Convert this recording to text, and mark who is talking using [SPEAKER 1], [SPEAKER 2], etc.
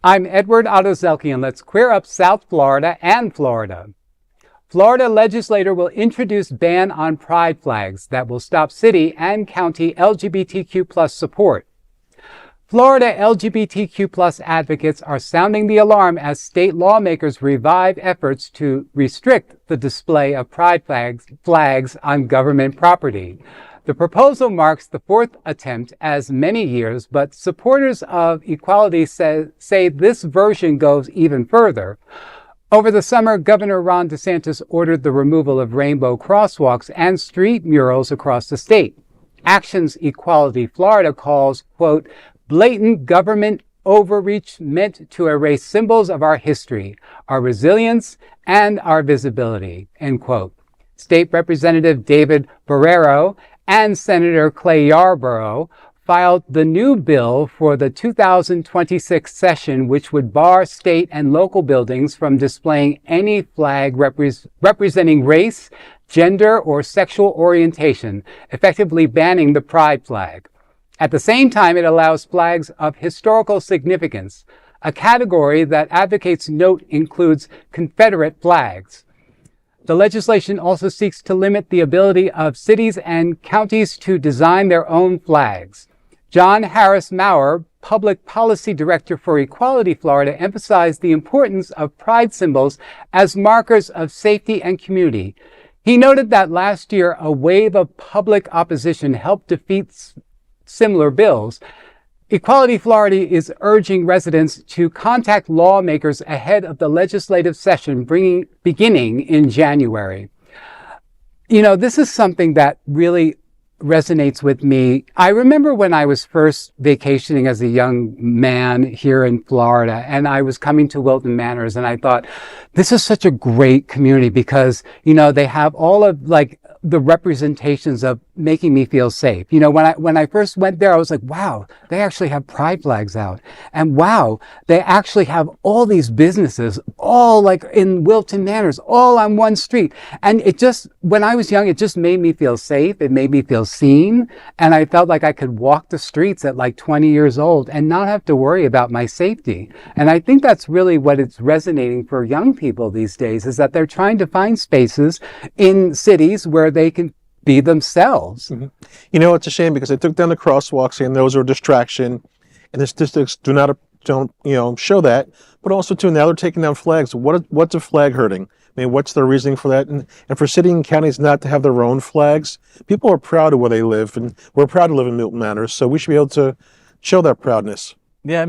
[SPEAKER 1] I'm Edward Otozelki, and let's queer up South Florida and Florida. Florida legislator will introduce ban on pride flags that will stop city and county LGBTQ+ support. Florida LGBTQ+ advocates are sounding the alarm as state lawmakers revive efforts to restrict the display of pride flags on government property. The proposal marks the fourth attempt as many years, but supporters of equality say this version goes even further. Over the summer, Governor Jon DeSantis ordered the removal of rainbow crosswalks and street murals across the state. Actions Equality Florida calls, quote, blatant government overreach meant to erase symbols of our history, our resilience, and our visibility, end quote. State Representative David Barrero and Senator Clay Yarborough filed the new bill for the 2026 session, which would bar state and local buildings from displaying any flag representing race, gender, or sexual orientation, effectively banning the pride flag. At the same time, it allows flags of historical significance. A category that advocates note includes Confederate flags. The legislation also seeks to limit the ability of cities and counties to design their own flags. Jon Harris Maurer, Public Policy Director for Equality Florida, emphasized the importance of pride symbols as markers of safety and community. He noted that last year, a wave of public opposition helped defeat similar bills. Equality Florida is urging residents to contact lawmakers ahead of the legislative session beginning in January. You know, this is something that really resonates with me. I remember when I was first vacationing as a young man here in Florida, and I was coming to Wilton Manors, and I thought, this is such a great community because, you know, they have all of the representations of making me feel safe. You know, when I first went there, I was like, wow, they actually have pride flags out. And wow, they actually have all these businesses, all like in Wilton Manors, all on one street. And it just, when I was young, it just made me feel safe. It made me feel seen. And I felt like I could walk the streets at like 20 years old and not have to worry about my safety. And I think that's really what it's resonating for young people these days, is that they're trying to find spaces in cities where they can be themselves.
[SPEAKER 2] Mm-hmm. You know, it's a shame because they took down the crosswalks saying those are a distraction, and the statistics don't show that. But also too, now they're taking down flags. What's a flag hurting? I mean, what's the reasoning for that? And for city and counties not to have their own flags, people are proud of where they live, and we're proud to live in Milton Manors, so we should be able to show that proudness.
[SPEAKER 3] Yeah.